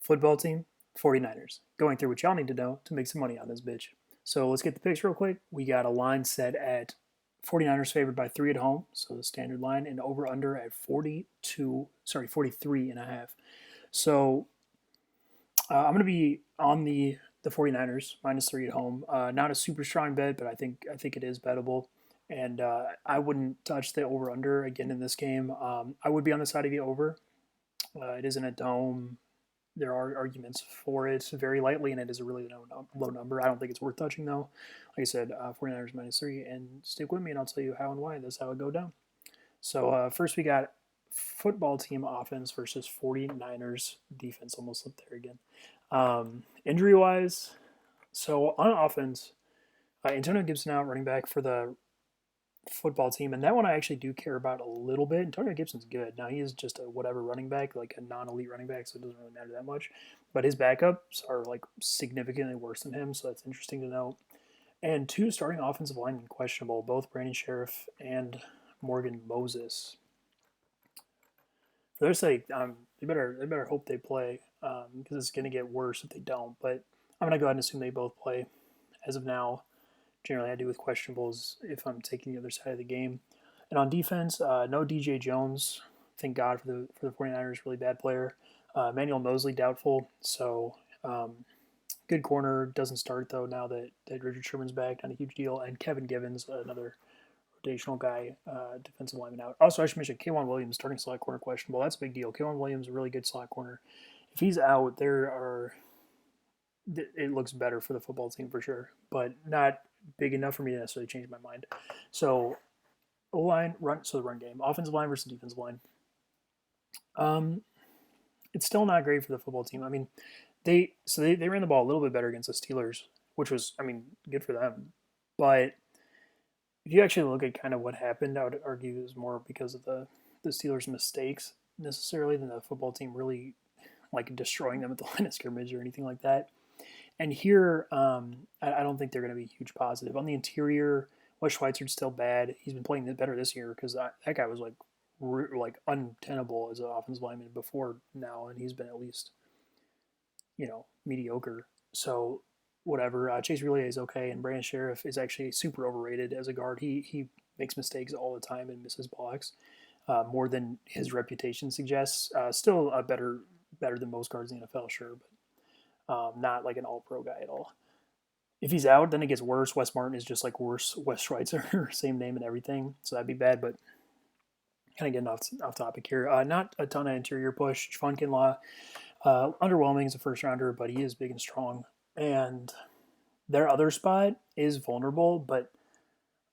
Football team, 49ers. Going through what y'all need to know to make some money on this bitch. So let's get the picks real quick. We got a line set at 49ers favored by 3 at home, so the standard line, and over under at 43 and a half. So I'm going to be on the 49ers -3 at home. Not a super strong bet, but I think it is bettable. And I wouldn't touch the over under again in this game. I would be on the side of the over. It isn't a dome. There are arguments for it very lightly, and it is a really low number. I don't think it's worth touching, though. Like I said, 49ers -3, and stick with me, and I'll tell you how and why this how it go down. So first we got football team offense versus 49ers defense. Almost slipped there again. Injury-wise, so on offense, Antonio Gibson out, running back for the football team, and that one I actually do care about a little bit. Antonio Gibson's good. Now he is just a whatever running back, like a non-elite running back, so it doesn't really matter that much. But his backups are like significantly worse than him, so that's interesting to note. And two starting offensive linemen questionable, both Brandon Sheriff and Morgan Moses. For their sake, they better hope they play because it's going to get worse if they don't. But I'm going to go ahead and assume they both play as of now. Generally, I do with questionables if I'm taking the other side of the game. And on defense, no DJ Jones. Thank God for the 49ers, really bad player. Emmanuel Mosley, doubtful. So, good corner. Doesn't start, though, now that Richard Sherman's back. Not a huge deal. And Kevin Givens, another rotational guy, defensive lineman out. Also, I should mention K'Wan Williams, starting slot corner, questionable. That's a big deal. K'Wan Williams, a really good slot corner. If he's out, it looks better for the football team for sure, but not big enough for me to necessarily change my mind. So O-line, the run game, offensive line versus defensive line. It's still not great for the football team. I mean, they ran the ball a little bit better against the Steelers, which was, I mean, good for them. But if you actually look at kind of what happened, I would argue it was more because of the Steelers' mistakes necessarily than the football team really like destroying them at the line of scrimmage or anything like that. And here, I don't think they're going to be huge positive. On the interior, Wes Schweitzer's still bad. He's been playing better this year because that guy was like untenable as an offensive lineman before now, and he's been at least mediocre. So whatever. Chase Roullier is okay, and Brandon Sheriff is actually super overrated as a guard. He makes mistakes all the time and misses blocks more than his reputation suggests. Still better than most guards in the NFL, sure, but not like an all-pro guy at all. If he's out, then it gets worse. Wes Martin is just like worse Wes Schweitzer, same name and everything, so that'd be bad. But kind of getting off topic here. Not a ton of interior push. Javon Kinlaw, underwhelming as a first rounder, but he is big and strong. And their other spot is vulnerable, but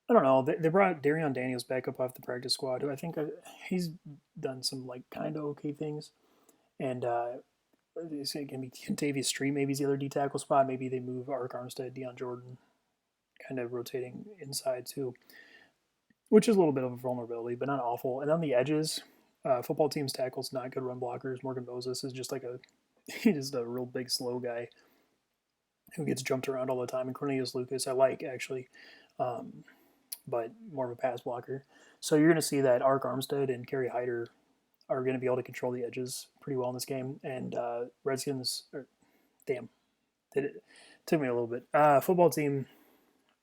I don't know. They brought Darion Daniels back up off the practice squad, who I think he's done some like kind of okay things. And it's going to be Contavious Street, maybe is the other D tackle spot. Maybe they move Arik Armstead, Deion Jordan, kind of rotating inside too, which is a little bit of a vulnerability, but not awful. And on the edges, football team's tackles not good run blockers. Morgan Moses is just he's just a real big slow guy who gets jumped around all the time. And Cornelius Lucas, I like actually, but more of a pass blocker. So you're going to see that Arik Armstead and Kerry Hyder are going to be able to control the edges pretty well in this game. And Redskins, it took me a little bit. Football team,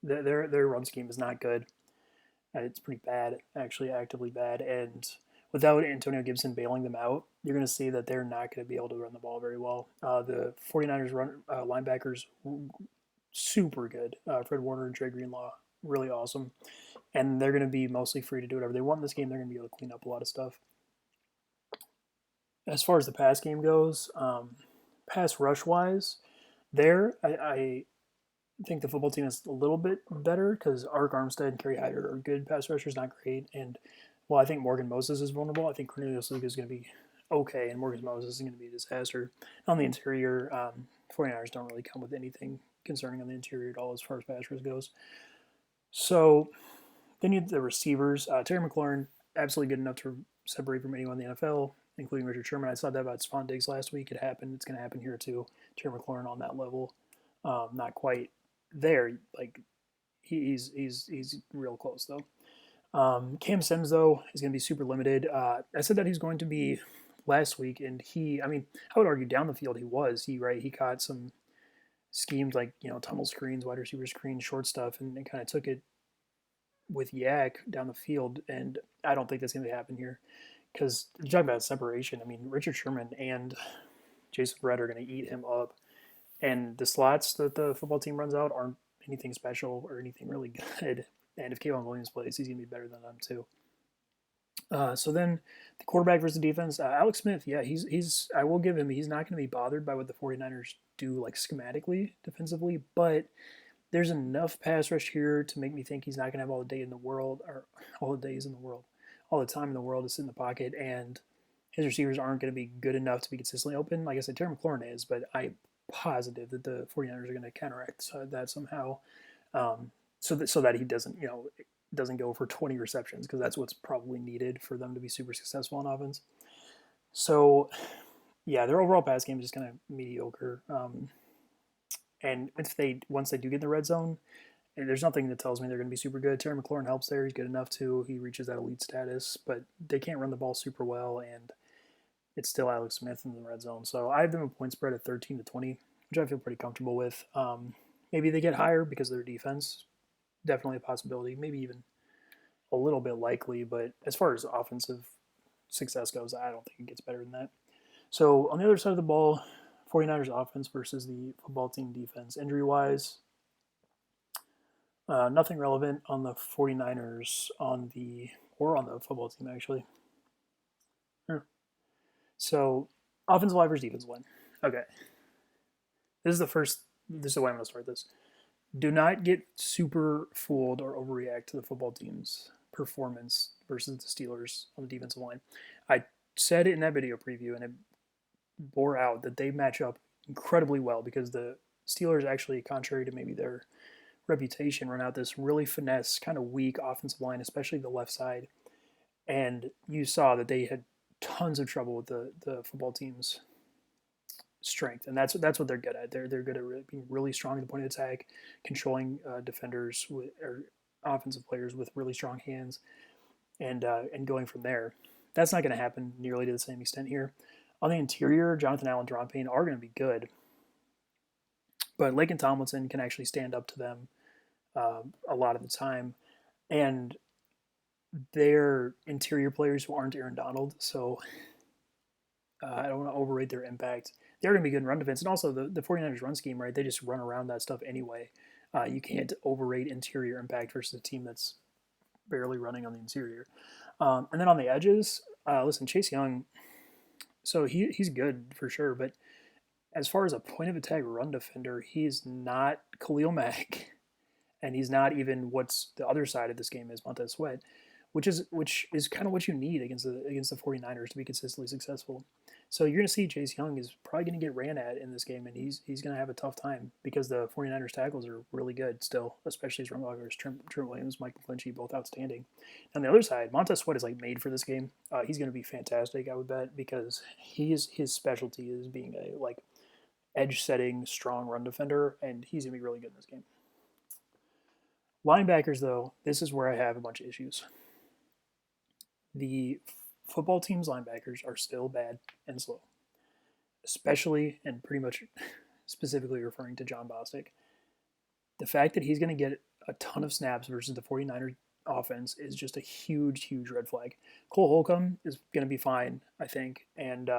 their run scheme is not good. It's pretty bad, actually, actively bad. And without Antonio Gibson bailing them out, you're going to see that they're not going to be able to run the ball very well. The 49ers linebackers, super good. Fred Warner and Trey Greenlaw, really awesome. And they're going to be mostly free to do whatever they want in this game. They're going to be able to clean up a lot of stuff. As far as the pass game goes, pass rush-wise, I think the football team is a little bit better because Arik Armstead and Kerry Hyder are good pass rushers, not great. And I think Morgan Moses is vulnerable. I think Cornelius Lucas is going to be okay, and Morgan Moses is going to be a disaster. On the interior, 49ers don't really come with anything concerning on the interior at all as far as pass rush goes. So then you have the receivers. Terry McLaurin, absolutely good enough to separate from anyone in the NFL, including Richard Sherman. I saw that about Stephon Diggs last week. It happened. It's going to happen here too. Terry McLaurin on that level, not quite there. Like he's real close though. Cam Sims though is going to be super limited. I said that he's going to be last week, and I would argue down the field he caught some schemes like tunnel screens, wide receiver screens, short stuff, and kind of took it with Yak down the field. And I don't think that's going to happen here because you're talking about separation. I mean, Richard Sherman and Jason Verrett are going to eat him up, and the slots that the football team runs out aren't anything special or anything really good. And if Kayvon Williams plays, he's going to be better than them too. So then the quarterback versus the defense, Alex Smith, yeah, he's I will give him, he's not going to be bothered by what the 49ers do like schematically defensively, but there's enough pass rush here to make me think he's not going to have all the day in the world, or all the days in the world, all the time in the world to sit in the pocket, and his receivers aren't going to be good enough to be consistently open. Like I said, Terry McLaurin is, but I'm positive that the 49ers are going to counteract that somehow, so that he doesn't go for 20 receptions, because that's what's probably needed for them to be super successful on offense. So, yeah, their overall pass game is just kind of mediocre. And once they do get in the red zone, there's nothing that tells me they're going to be super good. Terry McLaurin helps there; he's good enough too. He reaches that elite status, but they can't run the ball super well, and it's still Alex Smith in the red zone. So I have them a point spread of 13-20, which I feel pretty comfortable with. Maybe they get higher because of their defense. Definitely a possibility. Maybe even a little bit likely, but as far as offensive success goes, I don't think it gets better than that. So on the other side of the ball, 49ers offense versus the football team defense. Injury-wise, nothing relevant on the 49ers on the football team, actually. So offensive line versus defensive line. Okay. This is the way I'm going to start this. Do not get super fooled or overreact to the football team's performance versus the Steelers on the defensive line. I said it in that video preview, and it bore out that they match up incredibly well because the Steelers actually, contrary to maybe their reputation, run out this really finesse, kind of weak offensive line, especially the left side. And you saw that they had tons of trouble with the football team's strength, and that's what they're good at. They're good at being really strong at the point of attack, controlling defenders or offensive players with really strong hands, and going from there. That's not going to happen nearly to the same extent here. On the interior, Jonathan Allen and Deron Payne are going to be good, but Laken Tomlinson can actually stand up to them a lot of the time, and they're interior players who aren't Aaron Donald, so I don't want to overrate their impact. They're going to be good in run defense, and also the 49ers run scheme, right? They just run around that stuff anyway. You can't overrate interior impact versus a team that's barely running on the interior. And then on the edges, listen, Chase Young, so he's good for sure, but as far as a point of attack run defender, he's not Khalil Mack, and he's not even what's the other side of this game is, Montez Sweat, which is kind of what you need against the 49ers to be consistently successful. So you're going to see Chase Young is probably going to get ran at in this game, and he's going to have a tough time because the 49ers tackles are really good still, especially his run blockers, Trent Williams, Mike McGlinchey, both outstanding. On the other side, Montez Sweat is like made for this game. He's going to be fantastic, I would bet, because his specialty is being a like edge-setting, strong run defender, and he's going to be really good in this game. Linebackers, though, this is where I have a bunch of issues. The football team's linebackers are still bad and slow, especially and pretty much specifically referring to John Bostic. The fact that he's going to get a ton of snaps versus the 49ers offense is just a huge, huge red flag. Cole Holcomb is going to be fine, I think, and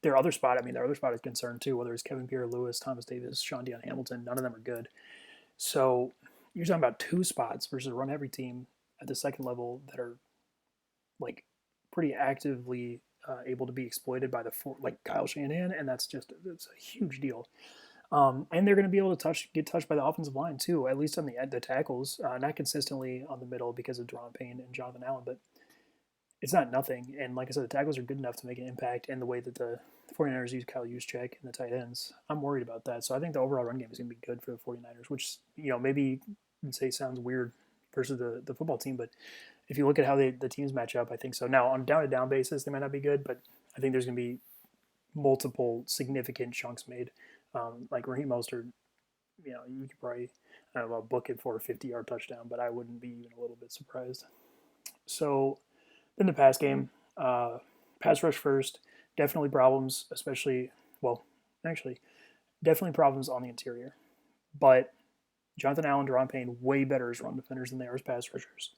their other spot is concerned too, whether it's Kevin Pierre-Louis, Thomas Davis, Sean Dion Hamilton, none of them are good. So you're talking about two spots versus a run-heavy team at the second level that are like pretty actively able to be exploited by like Kyle Shanahan, and that's a huge deal. And they're going to be able to get touched by the offensive line too, at least on the tackles, not consistently on the middle because of Deron Payne and Jonathan Allen, but it's not nothing. And like I said, the tackles are good enough to make an impact, and the way that the 49ers use Kyle Juszczyk and the tight ends, I'm worried about that. So I think the overall run game is going to be good for the 49ers, which maybe you'd say sounds weird versus the football team, but if you look at how the teams match up, I think so. Now, on down-to-down basis, they might not be good, but I think there's going to be multiple significant chunks made. Like Raheem Mostert, you could probably, book it for a 50-yard touchdown, but I wouldn't be even a little bit surprised. So then the pass game, pass rush first. Definitely problems, especially, well, actually, definitely problems on the interior. But Jonathan Allen, Deron Payne, way better as run defenders than they are as pass rushers.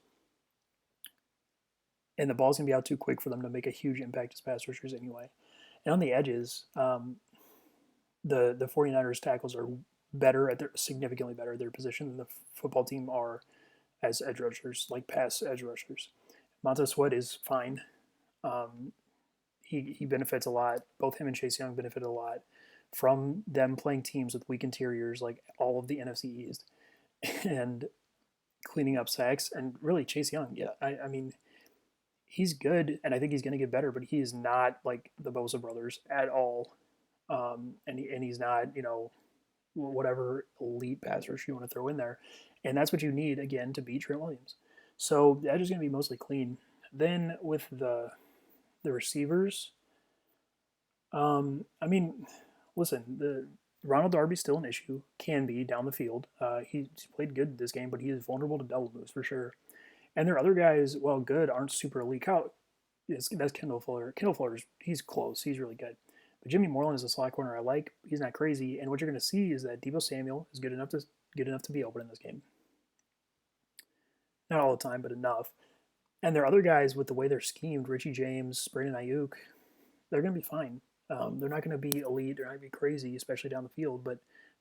And the ball's going to be out too quick for them to make a huge impact as pass rushers anyway. And on the edges, the 49ers tackles are better at their significantly better at their position than the football team are as edge rushers, like pass edge rushers. Montez Sweat is fine. Um, he benefits a lot. Both him and Chase Young benefit a lot from them playing teams with weak interiors, like all of the NFC East, and cleaning up sacks. And really, Chase Young, yeah, I mean, he's good, and I think he's going to get better, but he is not like the Bosa brothers at all. And he's not, whatever elite pass rush you want to throw in there. And that's what you need, again, to beat Trent Williams. So the edge is going to be mostly clean. Then with the receivers, I mean, listen, the Ronald Darby's still an issue, can be down the field. He's played good this game, but he is vulnerable to double moves for sure. And there are other guys, well, good, aren't super elite. That's Kendall Fuller. Kendall Fuller's he's close. He's really good. But Jimmy Moreland is a slot corner I like. He's not crazy. And what you're going to see is that Deebo Samuel is good enough to be open in this game. Not all the time, but enough. And there are other guys with the way they're schemed, Richie James, Brandon Ayuk, they're going to be fine. They're not going to be elite. They're not going to be crazy, especially down the field. But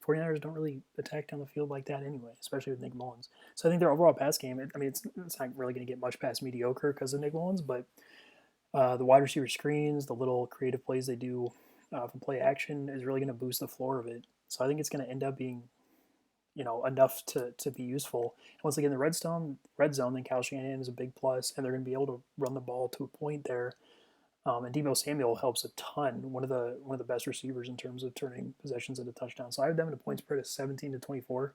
49ers don't really attack down the field like that anyway, especially with Nick Mullins. So I think their overall pass game, it's not really going to get much past mediocre because of Nick Mullins, but the wide receiver screens, the little creative plays they do from play action is really going to boost the floor of it. So I think it's going to end up being, enough to be useful. And once again, the red zone, then Kyle Shanahan is a big plus, and they're going to be able to run the ball to a point there. And Deebo Samuel helps a ton. One of the best receivers in terms of turning possessions into touchdowns. So I have them in a point spread of 17-24.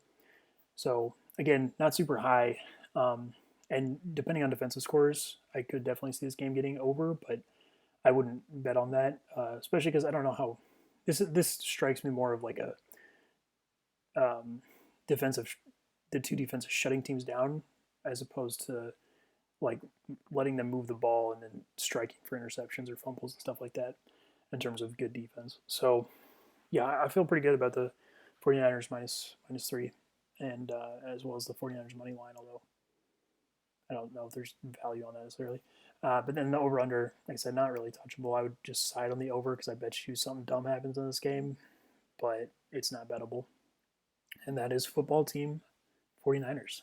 So again, not super high. And depending on defensive scores, I could definitely see this game getting over, but I wouldn't bet on that, especially because I don't know how. This strikes me more of like a defensive, the two defenses shutting teams down as opposed to like letting them move the ball and then striking for interceptions or fumbles and stuff like that in terms of good defense. So yeah, I feel pretty good about the 49ers minus three, and as well as the 49ers money line, although I don't know if there's value on that necessarily. But then the over under, like I said, not really touchable. I would just side on the over because I bet you something dumb happens in this game, but it's not bettable. And that is football team 49ers.